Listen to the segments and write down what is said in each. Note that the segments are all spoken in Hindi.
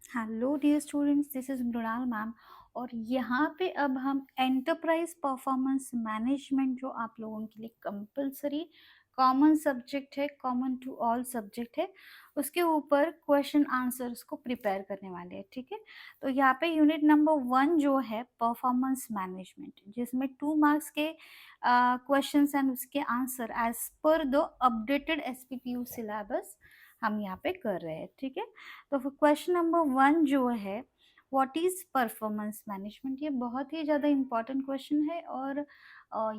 Hello dear students, this is Mrinal ma'am. और यहाँ पे अब हम एंटरप्राइज परफॉर्मेंस मैनेजमेंट, जो आप लोगों के लिए कंपलसरी कॉमन सब्जेक्ट है, कॉमन टू ऑल सब्जेक्ट है, उसके ऊपर क्वेश्चन आंसर्स को प्रिपेयर करने वाले हैं। ठीक है, तो यहाँ पे यूनिट नंबर 1 जो है परफॉर्मेंस मैनेजमेंट, जिसमें 2 मार्क्स के क्वेश्चंस एंड उसके answer as per the updated SPPU syllabus हम यहाँ पे कर रहे हैं। ठीक है, तो फिर क्वेश्चन नंबर 1 जो है, व्हाट इज परफॉर्मेंस मैनेजमेंट, ये बहुत ही ज़्यादा इम्पॉर्टेंट क्वेश्चन है। और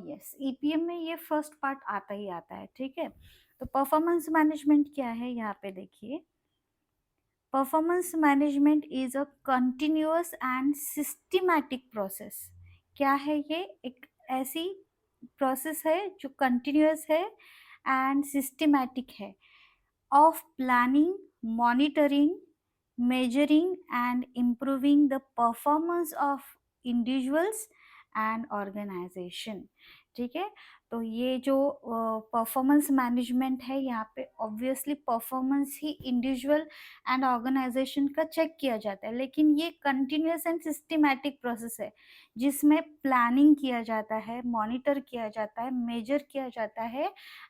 यस, ईपीएम में ये फर्स्ट पार्ट आता ही आता है। ठीक है, तो परफॉर्मेंस मैनेजमेंट क्या है, यहाँ पे देखिए। Performance management is a continuous and systematic process. क्या है ये? एक ऐसी प्रोसेस है जो कंटिन्यूअस है एंड सिस्टमैटिक है, of planning, monitoring, measuring and improving the performance of individuals and organization। ठीक है, तो ये जो परफॉर्मेंस मैनेजमेंट है, यहाँ पे ऑब्वियसली परफॉर्मेंस ही इंडिविजुअल एंड ऑर्गेनाइजेशन का चेक किया जाता है, लेकिन ये कंटिन्यूस एंड सिस्टमैटिक प्रोसेस है जिसमें प्लानिंग किया जाता है, मॉनिटर किया जाता है, मेजर किया जाता है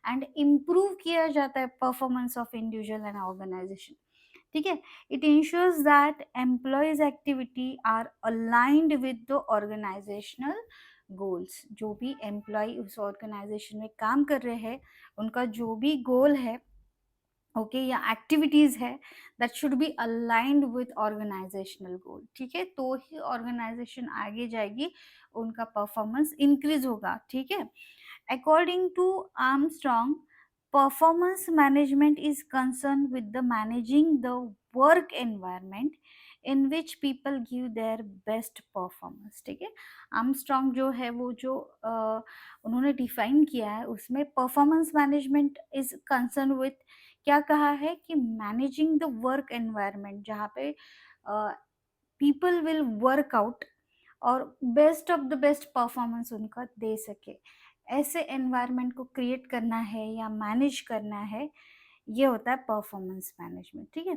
एंड इम्प्रूव किया जाता है performance of individual and organization. ठीक है, it ensures that employees activity are aligned with the organizational goals. जो भी एम्प्लॉय उस ऑर्गेनाइजेशन में काम कर रहे हैं, उनका जो भी गोल है, ओके, या एक्टिविटीज है, that should be aligned with organisational goal. ठीक है, तो ही ऑर्गेनाइजेशन आगे जाएगी, उनका परफॉर्मेंस इंक्रीज होगा। ठीक है, according to Armstrong, performance management is concerned with the managing the work environment in which people give their best performance। ठीक है, आर्मस्ट्रॉन्ग जो है वो जो उन्होंने डिफाइन किया है, उसमें performance management is concern with, क्या कहा है कि मैनेजिंग द वर्क एनवायरनमेंट, जहाँ पे पीपल विल वर्क आउट और best of the best performance उनका दे सके, ऐसे एनवायरनमेंट को क्रिएट करना है या मैनेज करना है, ये होता है परफॉर्मेंस मैनेजमेंट। ठीक है,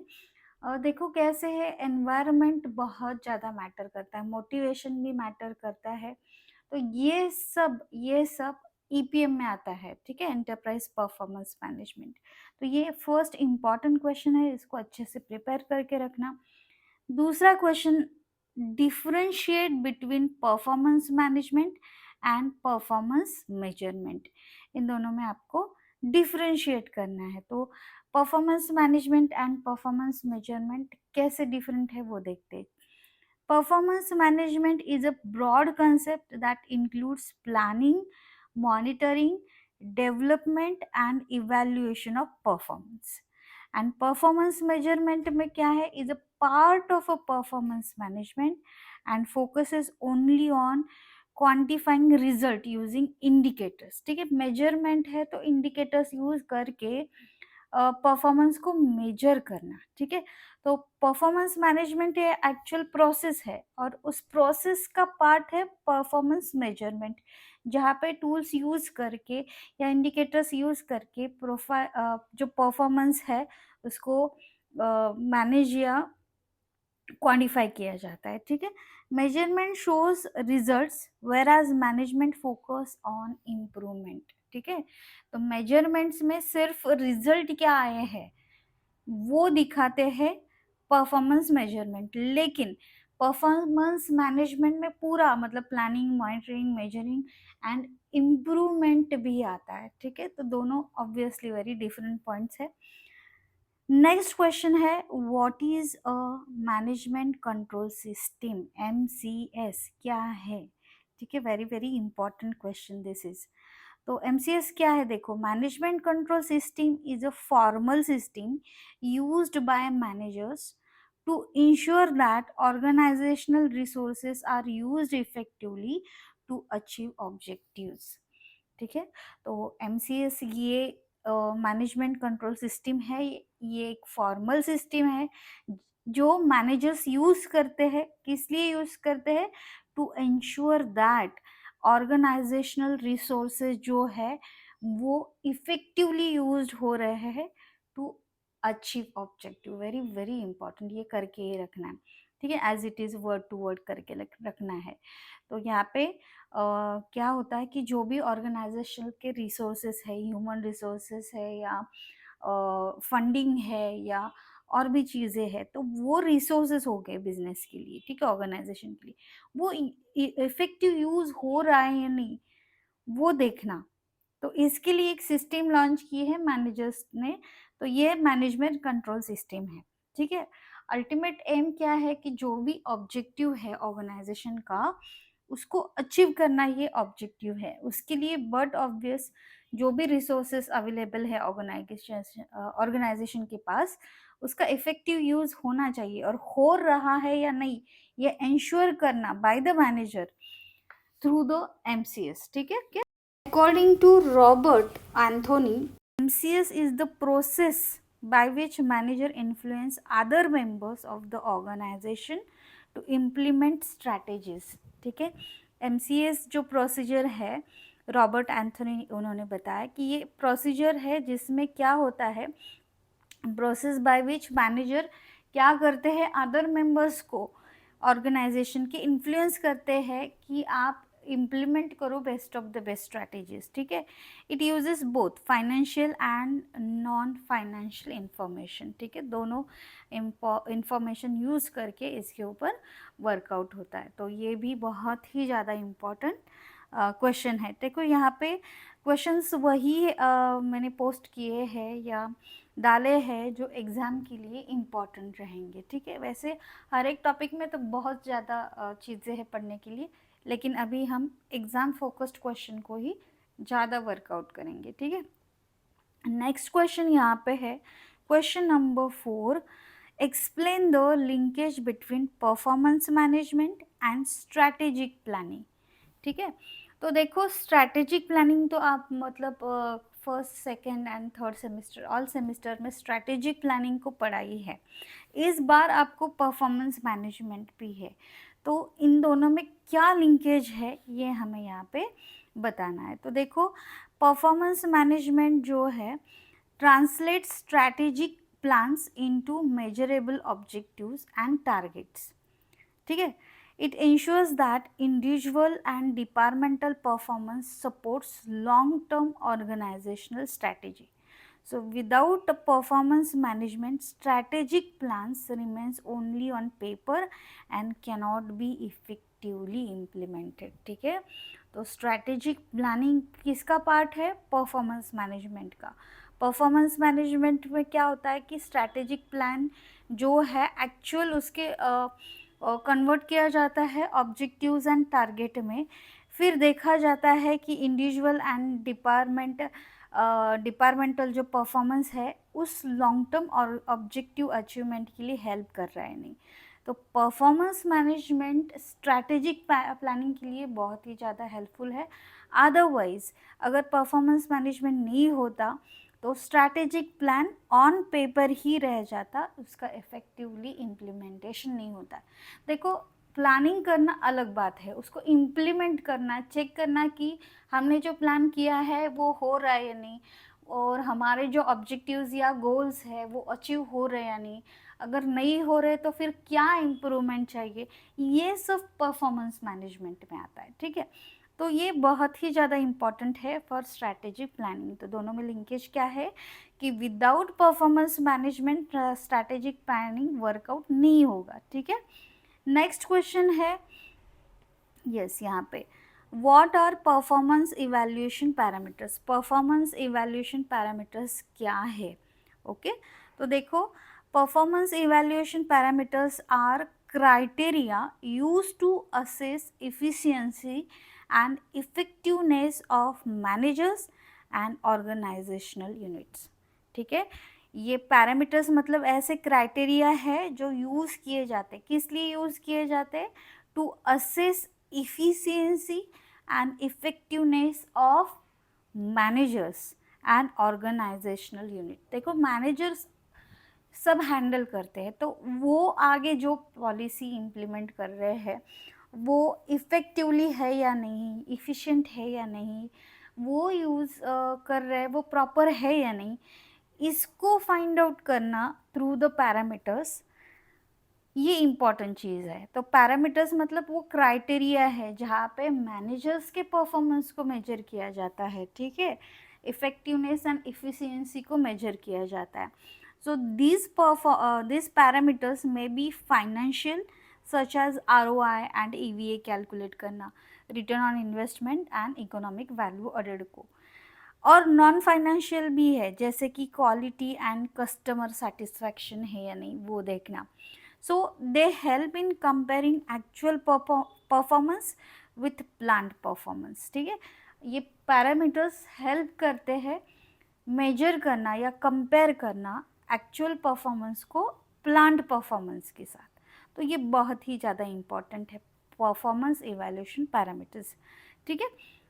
और देखो कैसे है, एनवायरनमेंट बहुत ज़्यादा मैटर करता है, मोटिवेशन भी मैटर करता है, तो ये सब ईपीएम में आता है। ठीक है, एंटरप्राइज परफॉर्मेंस मैनेजमेंट। तो ये फर्स्ट इंपॉर्टेंट क्वेश्चन है, इसको अच्छे से प्रिपेयर करके रखना। दूसरा question, differentiate between performance management and performance measurement. इन दोनों में आपको डिफरेंशिएट करना है। तो performance management and performance measurement कैसे डिफरेंट है वो देखते हैं। Performance management is a broad concept that includes planning, monitoring, development and evaluation of performance। And performance measurement में क्या है, is a part of a performance management and focuses only on quantifying result using indicators. ठीक है, मेजरमेंट है तो इंडिकेटर्स यूज करके परफॉर्मेंस को मेजर करना। ठीक है, तो परफॉर्मेंस मैनेजमेंट ये एक्चुअल प्रोसेस है और उस प्रोसेस का पार्ट है परफॉर्मेंस मेजरमेंट, जहाँ पे टूल्स यूज करके या इंडिकेटर्स यूज करके प्रोफाइल जो परफॉर्मेंस है उसको मैनेज या क्वांटिफाई किया जाता है। ठीक है, measurement shows results whereas management focus on improvement. ठीक है, तो मेजरमेंट्स में सिर्फ रिजल्ट क्या आए हैं वो दिखाते हैं परफॉर्मेंस मेजरमेंट, लेकिन परफॉर्मेंस मैनेजमेंट में पूरा मतलब planning, monitoring, measuring and improvement भी आता है। ठीक है, तो दोनों ऑब्वियसली वेरी डिफरेंट पॉइंट्स है। नेक्स्ट क्वेश्चन है, what is a management control system, MCS क्या है? ठीक है, very very important question this is. तो एमसीएस क्या है, देखो, management control system is a formal system used by managers to ensure that organizational resources are used effectively to achieve objectives। ठीक है, तो एमसीएस ये मैनेजमेंट कंट्रोल सिस्टम है, ये एक फॉर्मल सिस्टम है जो मैनेजर्स यूज करते हैं। किस लिए यूज करते हैं? To ensure that organizational resources जो है वो इफेक्टिवली यूज्ड हो रहे हैं to achieve objective, very very important, ये करके ही रखना है, ठीक है, as it is word to word करके रखना है। तो यहाँ पे क्या होता है कि जो भी ऑर्गेनाइजेशन के रिसोर्सेस है, ह्यूमन रिसोर्सेस है या फंडिंग है या और भी चीज़ें हैं, तो वो रिसोर्सेस हो गए बिजनेस के लिए, ठीक है, ऑर्गेनाइजेशन के लिए, वो इफेक्टिव यूज हो रहा है या नहीं, वो देखना। तो इसके लिए एक सिस्टम लॉन्च की है मैनेजर्स ने, तो ये मैनेजमेंट कंट्रोल सिस्टम है, ठीक है। अल्टीमेट एम क्या है कि जो भी ऑब्जेक्टिव है ऑर्गेनाइजेशन का, उसको अचीव करना ये ऑब्जेक्टिव है। उसके लिए बट ऑब्वियस जो भी रिसोर्सेस अवेलेबल है ऑर्गेनाइजेशन के पास, उसका इफेक्टिव यूज होना चाहिए, और हो रहा है या नहीं ये इंश्योर करना by the manager through the MCS, ठीक है। According to Robert Anthony, MCS is the process by which manager influence other members of the organization to implement strategies, ठीक है। MCS जो प्रोसीजर है, रॉबर्ट एंथोनी उन्होंने बताया कि ये प्रोसीजर है जिसमें क्या होता है, प्रोसेस बाय विच मैनेजर क्या करते हैं, अदर मेंबर्स को ऑर्गेनाइजेशन के इन्फ्लुएंस करते हैं कि आप इम्प्लीमेंट करो best of the best strategies, ठीक है। It uses both financial and non financial information, ठीक है, दोनों इंफॉर्मेशन यूज करके इसके ऊपर वर्कआउट होता है। तो ये भी बहुत ही ज़्यादा इम्पॉर्टेंट क्वेश्चन है। देखो यहाँ पे क्वेश्चंस वही मैंने पोस्ट किए हैं या डाले हैं जो एग्ज़ाम के लिए इम्पॉर्टेंट रहेंगे, ठीक है। वैसे हर एक टॉपिक में तो बहुत ज़्यादा चीज़ें हैं पढ़ने के लिए, लेकिन अभी हम एग्ज़ाम फोकस्ड क्वेश्चन को ही ज़्यादा वर्कआउट करेंगे, ठीक है। नेक्स्ट क्वेश्चन यहाँ पे है question number 4, explain the linkage between performance management and strategic planning, ठीक है। तो देखो स्ट्रैटेजिक प्लानिंग तो आप मतलब first second and third semester all semester में स्ट्रैटेजिक प्लानिंग को पढ़ाई है। इस बार आपको परफॉर्मेंस मैनेजमेंट भी है, तो इन दोनों में क्या लिंकेज है ये हमें यहाँ पे बताना है। तो देखो परफॉर्मेंस मैनेजमेंट जो है translate strategic plans into measurable objectives and targets, ठीक है। It ensures that individual and departmental performance supports long-term organizational strategy. So without a performance management, strategic plans remains only on paper and cannot be effectively implemented, ठीक है। तो strategic planning किसका पार्ट है, परफॉर्मेंस मैनेजमेंट का। परफॉर्मेंस मैनेजमेंट में क्या होता है कि स्ट्रैटेजिक प्लान जो है एक्चुअल उसके कन्वर्ट किया जाता है ऑब्जेक्टिव्स एंड टारगेट में, फिर देखा जाता है कि इंडिविजुअल एंड डिपार्टमेंटल जो परफॉर्मेंस है उस लॉन्ग टर्म और ऑब्जेक्टिव अचीवमेंट के लिए हेल्प कर रहा है नहीं। तो परफॉर्मेंस मैनेजमेंट स्ट्रैटेजिक प्लानिंग के लिए बहुत ही ज़्यादा हेल्पफुल है। अदरवाइज अगर परफॉर्मेंस मैनेजमेंट नहीं होता तो स्ट्रैटेजिक प्लान ऑन पेपर ही रह जाता, उसका इफ़ेक्टिवली इम्प्लीमेंटेशन नहीं होता। देखो प्लानिंग करना अलग बात है, उसको इम्प्लीमेंट करना, चेक करना कि हमने जो प्लान किया है वो हो रहा है या नहीं, और हमारे जो ऑब्जेक्टिव्स या गोल्स है वो अचीव हो रहे या नहीं, अगर नहीं हो रहे तो फिर क्या इम्प्रूवमेंट चाहिए, ये सब परफॉर्मेंस मैनेजमेंट में आता है, ठीक है। तो ये बहुत ही ज़्यादा इम्पॉर्टेंट है फॉर स्ट्रैटेजिक प्लानिंग। तो दोनों में लिंकेज क्या है कि without performance management strategic planning workout नहीं होगा, ठीक है। नेक्स्ट क्वेश्चन है यस यहाँ पे what are performance evaluation parameters, performance evaluation parameters क्या है, ओके। तो देखो performance evaluation parameters are criteria used to assess efficiency and effectiveness of managers and organizational units, ठीक है। ये पैरामीटर्स मतलब ऐसे क्राइटेरिया है जो यूज़ किए जाते, किस लिए यूज़ किए जाते, to assess efficiency and effectiveness of managers and organizational unit। देखो मैनेजर्स सब हैंडल करते हैं, तो वो आगे जो पॉलिसी इम्प्लीमेंट कर रहे हैं वो इफ़ेक्टिवली है या नहीं, इफ़िशिएंट है या नहीं, वो यूज़ कर रहे हैं वो प्रॉपर है या नहीं, इसको फाइंड आउट करना थ्रू द पैरामीटर्स, ये इम्पॉर्टेंट चीज़ है। तो पैरामीटर्स मतलब वो क्राइटेरिया है जहाँ पे मैनेजर्स के परफॉर्मेंस को मेजर किया जाता है, ठीक है, इफेक्टिवनेस एंड इफिशियंसी को मेजर किया जाता है। सो दिस पैरामीटर्स में बी financial such as ROI and EVA calculate करना, return on investment and economic value added को, और नॉन फाइनेंशियल भी है जैसे कि क्वालिटी एंड कस्टमर सेटिस्फैक्शन है या नहीं वो देखना। So they help in comparing actual performance with planned performance, ठीक है। ये पैरामीटर्स हेल्प करते हैं मेजर करना या कंपेयर करना एक्चुअल परफॉर्मेंस को प्लान्ड परफॉर्मेंस के साथ। तो ये बहुत ही ज़्यादा इम्पॉर्टेंट है परफॉर्मेंस इवैल्यूएशन पैरामीटर्स, ठीक है।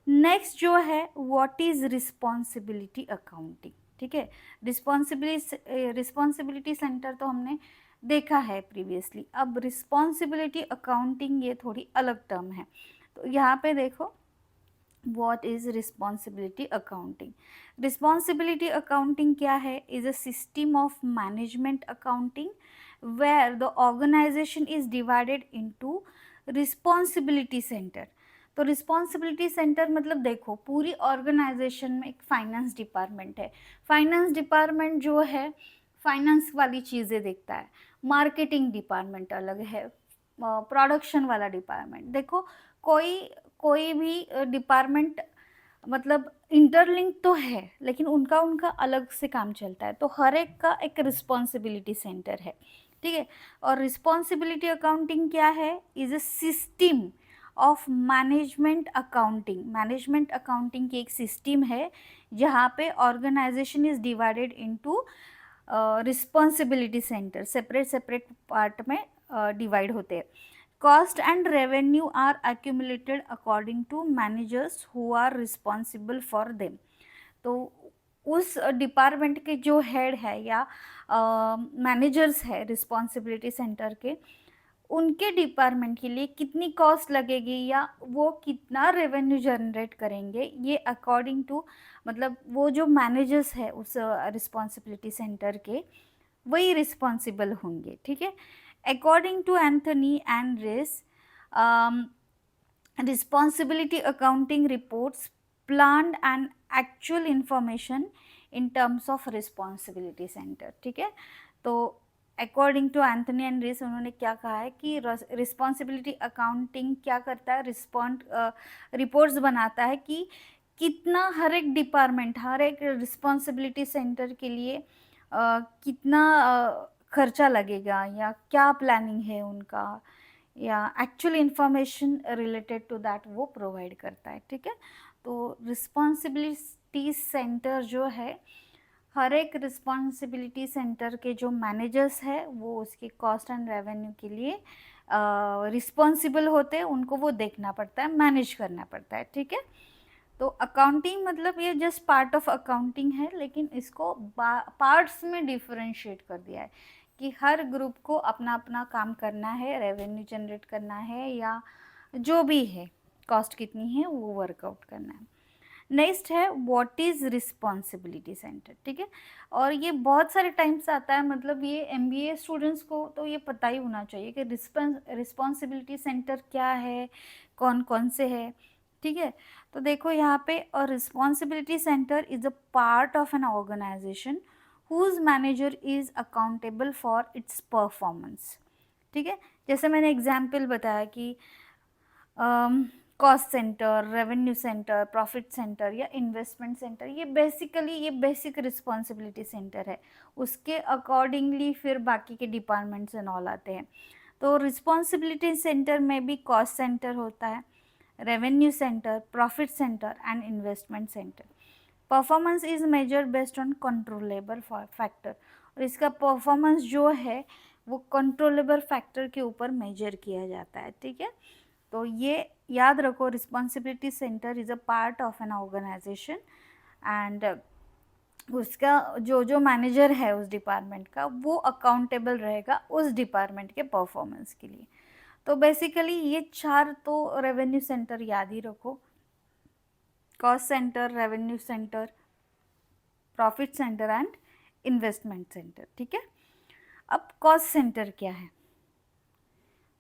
नेक्स्ट जो है व्हाट इज रिस्पॉन्सिबिलिटी अकाउंटिंग, ठीक है। रिस्पॉन्सिबिलिटी सेंटर तो हमने देखा है प्रीवियसली। अब रिस्पॉन्सिबिलिटी अकाउंटिंग ये थोड़ी अलग टर्म है। तो यहाँ पे देखो what is responsibility accounting. Responsibility accounting क्या है, is a system of management accounting where the organization is divided into responsibility center. तो रिस्पॉन्सिबिलिटी सेंटर मतलब देखो पूरी ऑर्गेनाइजेशन में एक फाइनेंस डिपार्टमेंट है। फाइनेंस डिपार्टमेंट जो है फाइनेंस वाली चीज़ें देखता है, मार्केटिंग डिपार्टमेंट अलग है, प्रोडक्शन वाला डिपार्टमेंट। देखो कोई कोई भी डिपार्टमेंट मतलब इंटरलिंक तो है लेकिन उनका उनका अलग से काम चलता है। तो हर एक का एक रिस्पॉन्सिबिलिटी सेंटर है, ठीक है। और रिस्पॉन्सिबिलिटी अकाउंटिंग क्या है, is a system of management accounting. Management accounting की एक सिस्टम है जहाँ पे organization is divided into responsibility center, separate separate part में डिवाइड होते हैं। Cost and revenue are accumulated according to managers who are responsible for them. तो उस डिपार्टमेंट के जो हेड है या मैनेजर्स है रिस्पॉन्सिबिलिटी सेंटर के, उनके डिपार्टमेंट के लिए कितनी कॉस्ट लगेगी या वो कितना रेवेन्यू जनरेट करेंगे, ये अकॉर्डिंग टू मतलब वो जो मैनेजर्स है उस रिस्पॉन्सिबिलिटी सेंटर के वही रिस्पॉन्सिबल होंगे, ठीक है। अकॉर्डिंग टू एंथनी एंड रिस, responsibility accounting reports planned and actual information in terms of responsibility center, ठीक है। तो अकॉर्डिंग टू एंथनी एंड रिस उन्होंने क्या कहा है कि रिस्पॉन्सिबिलिटी अकाउंटिंग क्या करता है, रिपोर्ट्स बनाता है कि कितना हर एक डिपार्टमेंट हर एक रिस्पॉन्सिबिलिटी सेंटर के लिए कितना खर्चा लगेगा या क्या प्लानिंग है उनका या actual information related to that वो प्रोवाइड करता है, ठीक है। तो रिस्पॉन्सिबिलिटी सेंटर जो है हर एक रिस्पॉन्सिबिलिटी सेंटर के जो मैनेजर्स है वो उसके कॉस्ट एंड रेवेन्यू के लिए रिस्पॉन्सिबल होते हैं, उनको वो देखना पड़ता है, मैनेज करना पड़ता है, ठीक है। तो अकाउंटिंग मतलब ये जस्ट पार्ट ऑफ अकाउंटिंग है लेकिन इसको पार्ट्स में डिफरेंशिएट कर दिया है कि हर ग्रुप को अपना अपना काम करना है, रेवेन्यू जनरेट करना है या जो भी है कॉस्ट कितनी है वो वर्कआउट करना है। नेक्स्ट है व्हाट इज़ रिस्पॉन्सिबिलिटी सेंटर, ठीक है। और ये बहुत सारे टाइम्स आता है, मतलब ये MBA स्टूडेंट्स को तो ये पता ही होना चाहिए कि रिस्पॉन्सिबिलिटी सेंटर क्या है, कौन कौन से है, ठीक है। तो देखो यहाँ पे a responsibility center is a part of an organization whose manager is accountable for its performance, ठीक है। जैसे मैंने एग्जाम्पल बताया कि cost centre, revenue centre, profit centre या इन्वेस्टमेंट सेंटर, ये बेसिकली ये बेसिक रिस्पॉन्सिबिलिटी सेंटर है, उसके अकॉर्डिंगली फिर बाकी के डिपार्टमेंट्स एंड ऑल आते हैं। तो रिस्पॉन्सिबिलिटी सेंटर में भी कॉस्ट सेंटर होता है, revenue centre, profit centre and investment centre. Performance is measured based on controllable factor, और इसका परफॉर्मेंस जो है वो कंट्रोलेबल फैक्टर के ऊपर मेजर किया जाता है, ठीक है। तो ये याद रखो, responsibility center is a part of an organization and उसका जो जो मैनेजर है उस डिपार्टमेंट का वो अकाउंटेबल रहेगा उस डिपार्टमेंट के परफॉर्मेंस के लिए। तो बेसिकली ये चार तो रेवेन्यू सेंटर याद ही रखो, cost centre, revenue centre, profit centre and investment centre, ठीक है। अब कॉस्ट सेंटर क्या है,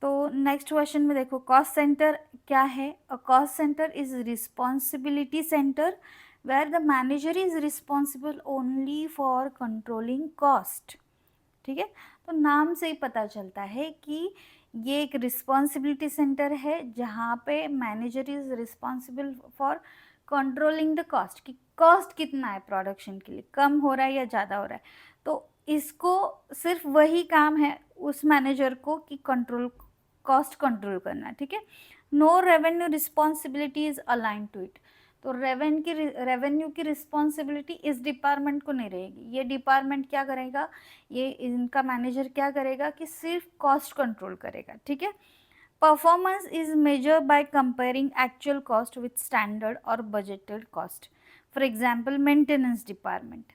तो नेक्स्ट क्वेश्चन में देखो कॉस्ट सेंटर क्या है। A cost center is responsibility centre where the manager is responsible only for controlling cost, ठीक है। तो नाम से ही पता चलता है कि ये एक रिस्पॉन्सिबिलिटी सेंटर है जहाँ पे manager is responsible for controlling the cost, कि कॉस्ट कितना है प्रोडक्शन के लिए, कम हो रहा है या ज़्यादा हो रहा है। तो इसको सिर्फ वही काम है उस मैनेजर को कि कंट्रोल, कॉस्ट कंट्रोल करना, ठीक है। No revenue responsibility is align to it. तो रेवेन्यू की रिस्पॉन्सिबिलिटी इस डिपार्टमेंट को नहीं रहेगी। ये डिपार्टमेंट क्या करेगा, ये इनका मैनेजर क्या करेगा कि सिर्फ कॉस्ट कंट्रोल करेगा, ठीक है। Performance is measure by comparing actual cost with standard और budgeted cost. For example maintenance department,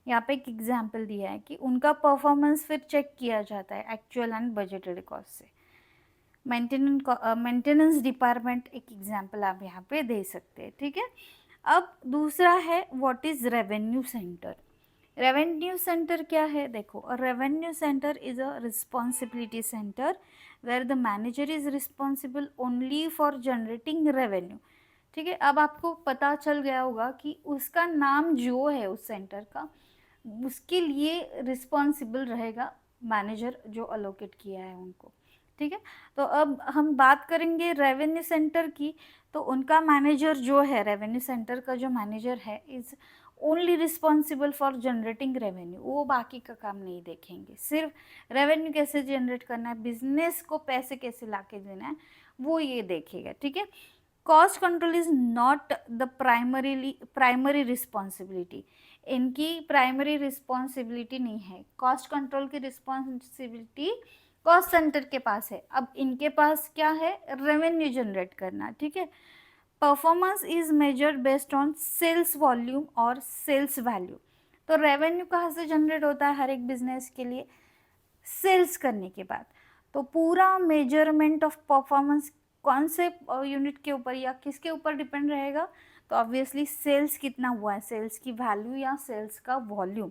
यहाँ पे एक एग्जाम्पल दिया है कि उनका परफॉर्मेंस फिर चेक किया जाता है एक्चुअल एंड बजटेड कॉस्ट से। मेंटेनेंस डिपार्टमेंट एक एग्जाम्पल आप यहाँ पे दे सकते हैं, ठीक है। अब दूसरा है what is revenue center. Revenue center क्या है, देखो revenue center is a responsibility centre where the manager is responsible only for generating revenue, ठीक है। अब आपको पता चल गया होगा कि उसका नाम जो है उस सेंटर का, उसके लिए रिस्पॉन्सिबल रहेगा मैनेजर जो अलोकेट किया है उनको, ठीक है। तो अब हम बात करेंगे रेवेन्यू सेंटर की, तो उनका मैनेजर जो है, रेवेन्यू सेंटर का जो मैनेजर है is only responsible for generating revenue. वो बाकी का काम नहीं देखेंगे, सिर्फ रेवेन्यू कैसे जनरेट करना है, बिजनेस को पैसे कैसे ला के देना है, वो ये देखेगा, ठीक है। Cost control is not the primary responsibility. इनकी प्राइमरी रिस्पॉन्सिबिलिटी नहीं है, कॉस्ट कंट्रोल की रिस्पॉन्सिबिलिटी कॉस्ट सेंटर के पास है। अब इनके पास क्या है, रेवेन्यू जनरेट करना, ठीक है। Performance is measured based on sales volume और सेल्स वैल्यू। तो रेवेन्यू कहाँ से जनरेट होता है हर एक बिजनेस के लिए, सेल्स करने के बाद। तो पूरा मेजरमेंट ऑफ परफॉर्मेंस कौन से यूनिट के ऊपर या किसके ऊपर डिपेंड रहेगा, तो ऑब्वियसली सेल्स कितना हुआ है, सेल्स की वैल्यू या सेल्स का वॉल्यूम।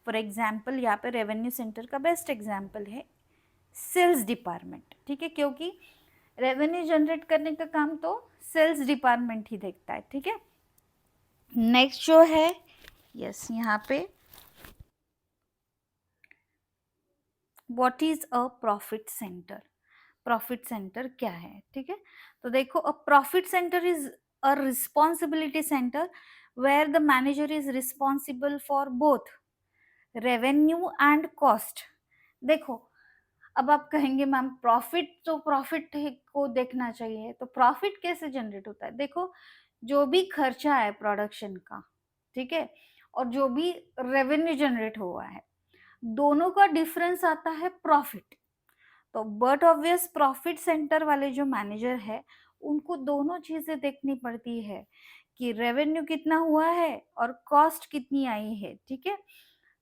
फॉर एग्जाम्पल यहाँ पे रेवेन्यू सेंटर का बेस्ट एग्जाम्पल है सेल्स डिपार्टमेंट, ठीक है, क्योंकि रेवेन्यू जनरेट करने का काम तो सेल्स डिपार्टमेंट ही देखता है, ठीक है। नेक्स्ट जो है यस यहाँ पे what is a profit centre. Profit centre क्या है, ठीक है। तो देखो a profit centre is a responsibility centre where the manager is responsible for both revenue and cost. देखो अब आप कहेंगे मैम प्रॉफिट, तो प्रॉफिट को देखना चाहिए, तो प्रॉफिट कैसे जनरेट होता है, देखो जो भी खर्चा है प्रोडक्शन का, ठीक है, और जो भी रेवेन्यू जनरेट हुआ है, दोनों का डिफरेंस आता है प्रॉफिट। तो बट ऑब्वियस प्रॉफिट सेंटर वाले जो मैनेजर है उनको दोनों चीजें देखनी पड़ती है कि रेवेन्यू कितना हुआ है और कॉस्ट कितनी आई है, ठीक है।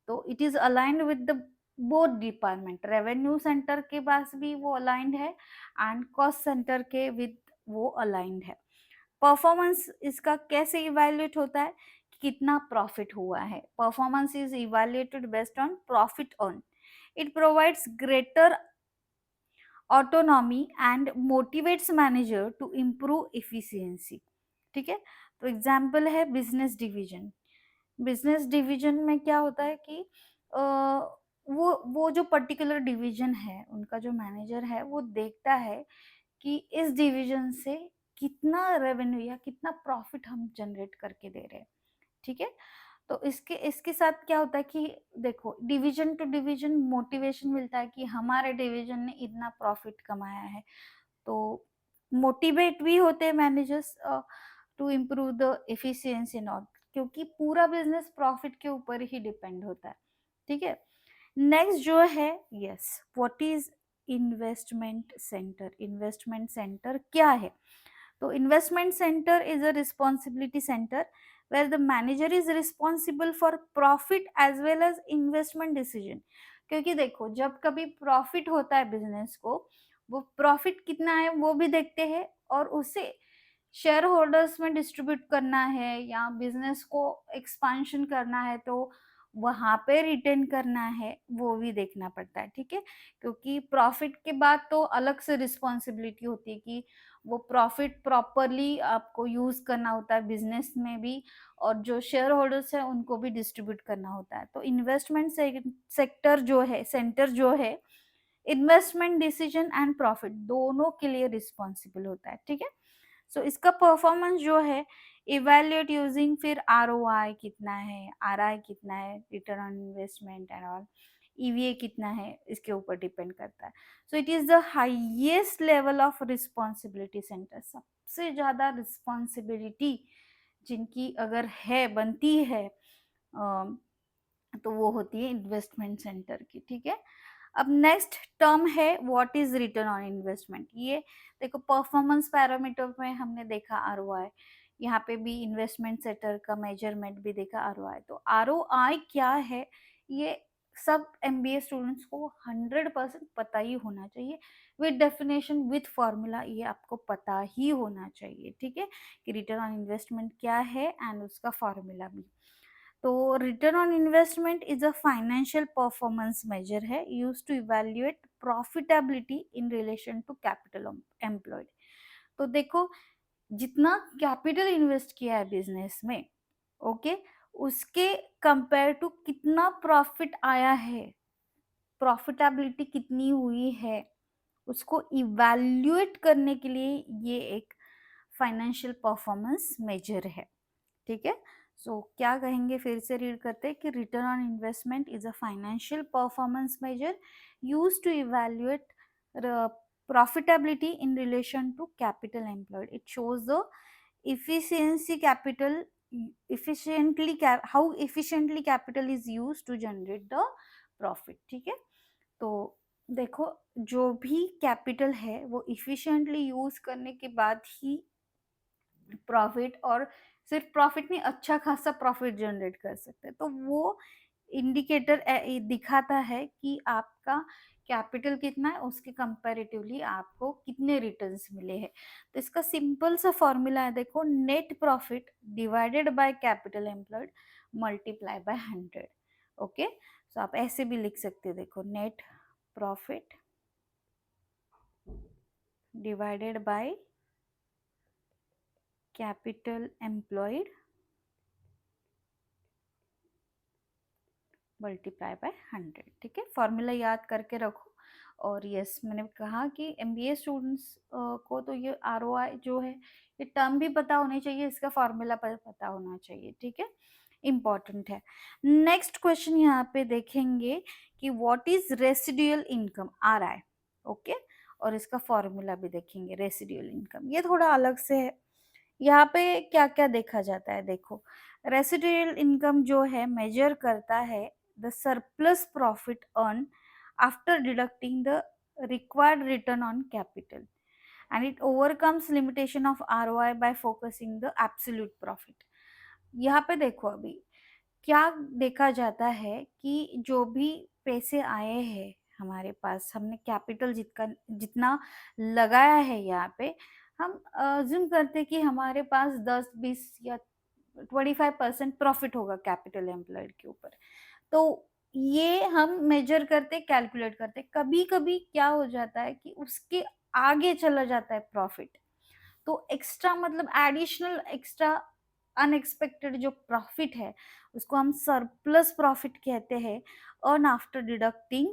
तो it is aligned with the both department, revenue centre के पास भी वो अलाइंड है एंड कॉस्ट सेंटर के विद वो अलाइंड है। परफॉर्मेंस इसका कैसे इवैल्यूएट होता है कि कितना प्रॉफिट हुआ है, performance is evaluated based on profit earn. It provides greater autonomy and motivates manager to improve efficiency, ठीक है। तो एग्जाम्पल है बिजनेस डिवीजन। बिजनेस डिवीजन में क्या होता है कि वो जो पर्टिकुलर डिवीजन है उनका जो मैनेजर है वो देखता है कि इस डिवीजन से कितना रेवेन्यू या कितना प्रॉफिट हम जनरेट करके दे रहे हैं, ठीक है। तो इसके इसके साथ क्या होता है कि देखो डिवीजन टू डिवीजन मोटिवेशन मिलता है कि हमारे डिवीजन ने इतना प्रॉफिट कमाया है, तो मोटिवेट भी होते हैं managers to improve the efficiency not, क्योंकि पूरा बिजनेस प्रॉफिट के ऊपर ही डिपेंड होता है, ठीक है। नेक्स्ट जो है yes what is investment center. Investment center क्या है, तो investment center is a responsibility centre where the manager is responsible for profit as well as investment decision. क्योंकि देखो जब कभी प्रॉफिट होता है बिजनेस को, वो प्रॉफिट कितना है वो भी देखते हैं और उसे शेयर होल्डर्स में डिस्ट्रीब्यूट करना है या बिजनेस को एक्सपांशन करना है, तो वहाँ पे रिटेन करना है, वो भी देखना पड़ता है, ठीक है? क्योंकि प्रॉफ़िट के बाद तो अलग से रिस्पॉन्सिबिलिटी होती है कि वो प्रॉफ़िट प्रॉपरली आपको यूज़ करना होता है बिज़नेस में भी, और जो शेयर होल्डर्स हैं उनको भी डिस्ट्रीब्यूट करना होता है। तो इन्वेस्टमेंट सेक्टर जो है, सेंटर जो है, इन्वेस्टमेंट डिसीजन एंड प्रॉफिट दोनों के लिए रिस्पॉन्सिबल होता है, ठीक है? सो इसका परफॉर्मेंस जो है इवैल्यूएट यूजिंग फिर आरओआई कितना है, आरआई कितना है, return on investment and all, EVA कितना है, इसके ऊपर डिपेंड करता है। So it is the highest level of responsibility centre, सबसे ज्यादा रिस्पॉन्सिबिलिटी जिनकी अगर है, बनती है, तो वो होती है इन्वेस्टमेंट सेंटर की, ठीक है? अब नेक्स्ट टर्म है what is return on investment. ये देखो परफॉर्मेंस पैरामीटर में हमने देखा आरओआई, यहाँ पे भी इन्वेस्टमेंट सेक्टर का मेजरमेंट भी देखा आरओआई। तो आरओआई क्या है, ये सब एमबीए स्टूडेंट्स को 100% पता ही होना चाहिए, विद डेफिनेशन विद फॉर्मूला, ये आपको पता ही होना चाहिए, ठीक है? कि रिटर्न ऑन इन्वेस्टमेंट क्या है एंड उसका फॉर्मूला भी। तो return on investment is a financial performance measure है, use to evaluate profitability in relation to capital employed. तो देखो, जितना कैपिटल इन्वेस्ट किया है बिजनेस में, ओके, उसके कंपेयर टू कितना प्रॉफिट आया है, प्रॉफिटेबिलिटी कितनी हुई है, उसको इवैल्यूएट करने के लिए ये एक फाइनेंशियल परफॉर्मेंस मेजर है, ठीक है? सो क्या कहेंगे, फिर से रीड करते हैं कि return on investment is a financial performance measure use to evaluate profitability in relation to capital employed. It shows the efficiency capital how efficiently capital is used to generate the profit, ठीक है? तो देखो, जो भी कैपिटल है वो इफिशिएंटली यूज करने के बाद ही प्रॉफिट, और सिर्फ प्रॉफिट नहीं, अच्छा खासा प्रॉफिट जनरेट कर सकते हैं। तो वो इंडिकेटर दिखाता है कि आपका कैपिटल कितना है, उसके कंपैरेटिवली आपको कितने रिटर्न्स मिले हैं। तो इसका सिंपल सा फॉर्मूला है, देखो, net profit divided by capital employed multiply by 100। Okay, so आप ऐसे भी लिख सकते हो, देखो, net profit divided by capital employed multiply by 100, ठीक है? फॉर्मूला याद करके रखो। और यस, मैंने कहा कि एमबीए स्टूडेंट्स को तो ये आरओआई जो है, ये टर्म भी पता होनी चाहिए, इसका फॉर्मूला पता होना चाहिए, ठीक है? इम्पॉर्टेंट है। नेक्स्ट क्वेश्चन यहाँ पे देखेंगे कि what is residual income, RI, okay, और इसका फॉर्मूला भी देखेंगे। रेसिडुअल इनकम ये थोड़ा अलग से है। यहाँ पे क्या क्या देखा जाता है, देखो, रेसिडुअल इनकम जो है मेजर करता है the surplus profit earned after deducting the required return on capital, and it overcomes limitation of ROI by focusing the absolute profit। यहाँ पे देखो, अभी क्या देखा जाता है कि जो भी पैसे आए हैं हमारे पास, हमने कैपिटल जितना लगाया है, यहाँ पे हम अज्यूम करते हैं कि हमारे पास 10-20 या 25% प्रॉफिट होगा कैपिटल एम्प्लॉयड के ऊपर। तो ये हम मेजर करते, कैलकुलेट करते, कभी कभी क्या हो जाता है कि उसके आगे चला जाता है प्रॉफिट। तो एक्स्ट्रा मतलब एडिशनल एक्स्ट्रा अनएक्सपेक्टेड जो प्रॉफिट है, उसको हम सरप्लस प्रॉफिट कहते हैं, earn after deducting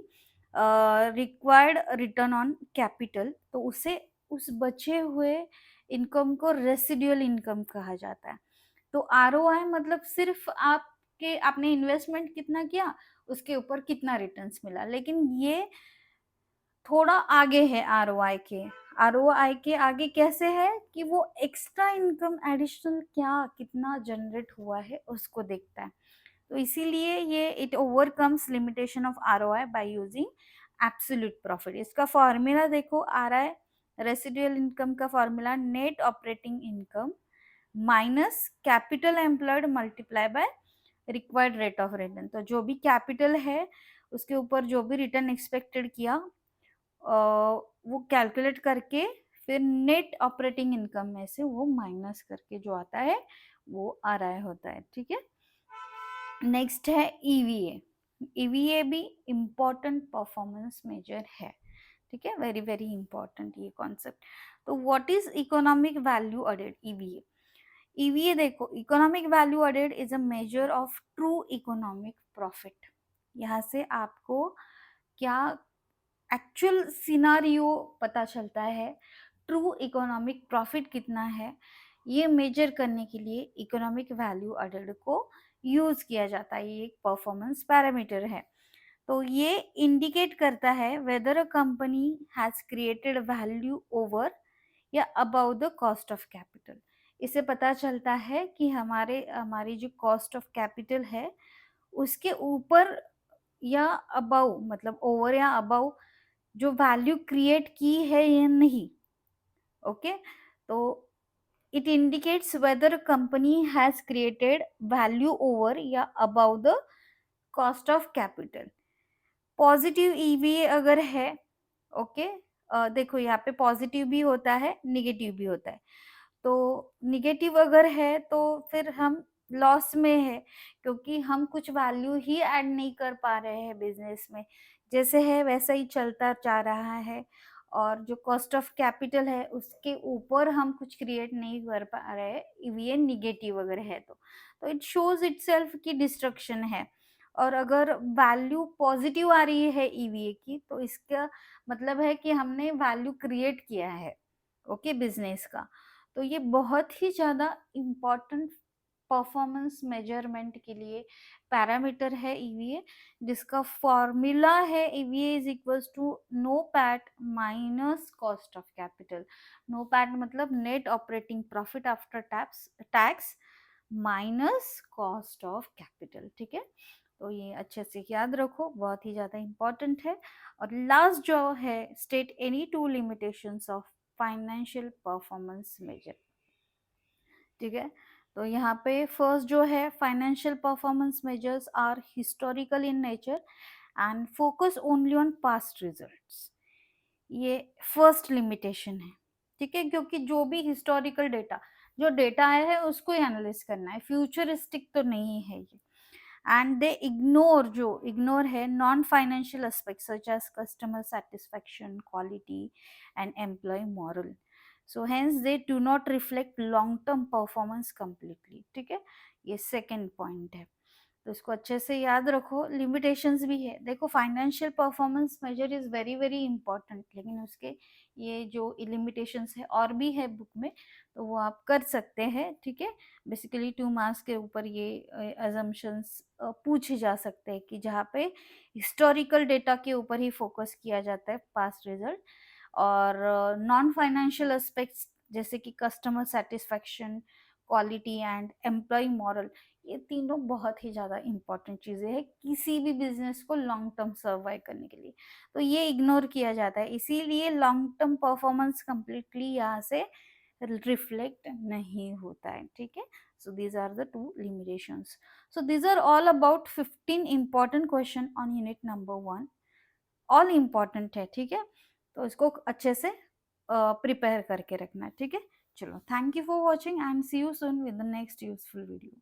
required return on capital. तो उसे, उस बचे हुए इनकम को रेसिडुअल इनकम कहा जाता है। तो आरओआई मतलब सिर्फ आपके, आपने इन्वेस्टमेंट कितना किया, उसके ऊपर कितना रिटर्न्स मिला। लेकिन ये थोड़ा आगे है आरओआई के। आरओआई के आगे कैसे है कि वो एक्स्ट्रा इनकम एडिशनल क्या कितना जनरेट हुआ है उसको देखता है। तो इसीलिए ये it overcomes limitation of ROI by using absolute profit. इसका फॉर्मूला देखो, आरआई रेसिडुअल इनकम का formula net operating income minus capital employed multiply bye required rate of return. तो जो भी कैपिटल है उसके ऊपर जो भी रिटर्न एक्सपेक्टेड किया, वो कैलकुलेट करके फिर नेट ऑपरेटिंग इनकम में से वो माइनस करके जो आता है वो आरआई होता है, ठीक है? नेक्स्ट है ईवीए। ईवीए भी इम्पोर्टेंट परफॉर्मेंस मेजर है, ठीक है, वेरी वेरी इंपॉर्टेंट ये कॉन्सेप्ट। तो what is economic value added, EVA. EVA देखो, economic value added is a measure of true economic profit. यहाँ से आपको क्या एक्चुअल सिनारियो पता चलता है, ट्रू इकोनॉमिक प्रॉफिट कितना है, ये मेजर करने के लिए इकोनॉमिक वैल्यू एडेड को यूज किया जाता है। ये एक परफॉर्मेंस पैरामीटर है। तो ये इंडिकेट करता है whether a company has created value over या above the cost of capital. इससे पता चलता है कि हमारी जो कॉस्ट ऑफ कैपिटल है उसके ऊपर या अबाउ, मतलब ओवर या अबाउ जो वैल्यू क्रिएट की है या नहीं। ओके, तो it indicates whether company has created value over या above the cost of capital. Positive EVA अगर है, ओके, देखो यहाँ पे पॉजिटिव भी होता है, निगेटिव भी होता है। तो निगेटिव अगर है तो फिर हम लॉस में है, क्योंकि हम कुछ वैल्यू ही ऐड नहीं कर पा रहे हैं बिजनेस में, जैसे है वैसा ही चलता जा रहा है। और जो कॉस्ट ऑफ कैपिटल है उसके ऊपर हम कुछ क्रिएट नहीं कर पा रहे हैं, ये निगेटिव अगर है तो इट शोज इटसेल्फ की डिस्ट्रक्शन है। और अगर वैल्यू पॉजिटिव आ रही है ईवीए की, तो इसका मतलब है कि हमने वैल्यू क्रिएट किया है, ओके, बिजनेस का। तो ये बहुत ही ज़्यादा इम्पॉर्टेंट परफॉर्मेंस मेजरमेंट के लिए पैरामीटर है ईवीए, जिसका फॉर्मूला है EVA is equals to NOPAT minus cost of capital. NOPAT मतलब net operating profit after tax minus cost of capital, ठीक है। तो ये अच्छे से याद रखो, बहुत ही ज़्यादा इम्पोर्टेंट है। और लास्ट जो है, state any two limitations of financial performance measure, ठीक है। तो यहाँ पे फर्स्ट जो है, financial performance measures are historical in nature and focus only on past results. ये फर्स्ट लिमिटेशन है, ठीक है, क्योंकि जो भी हिस्टोरिकल डेटा, जो डेटा आया है उसको ही एनालाइज करना है, फ्यूचरिस्टिक तो नहीं है ये। एंड दे इग्नोर, जो इग्नोर है non financial aspect such as customer satisfaction, quality and employee morale. So hence they do not reflect long term performance completely, ठीक है। ये सेकेंड पॉइंट है, तो इसको अच्छे से याद रखो। लिमिटेशंस भी है, देखो financial performance measure is very very important, लेकिन उसके ये जो लिमिटेशंस है और भी है बुक में, तो वो आप कर सकते हैं, ठीक है। बेसिकली 2 मार्क्स के ऊपर ये अजम्पशंस पूछे जा सकते हैं, कि जहाँ पे हिस्टोरिकल डेटा के ऊपर ही फोकस किया जाता है, पास्ट रिजल्ट, और नॉन फाइनेंशियल एस्पेक्ट्स जैसे कि customer satisfaction, quality and employee morale, ये तीनों बहुत ही ज़्यादा इंपॉर्टेंट चीज़ें हैं किसी भी बिजनेस को लॉन्ग टर्म सर्वाइव करने के लिए। तो ये इग्नोर किया जाता है, इसीलिए लॉन्ग टर्म परफॉर्मेंस कंप्लीटली यहाँ से रिफ्लेक्ट नहीं होता है, ठीक है। So these are the two limitations. So these are all about 15 important question on unit number 1। All important है, ठीक है। तो इसको अच्छे से प्रिपेयर करके रखना है, ठीक है। चलो, thank you for watching and see you soon with the next useful video.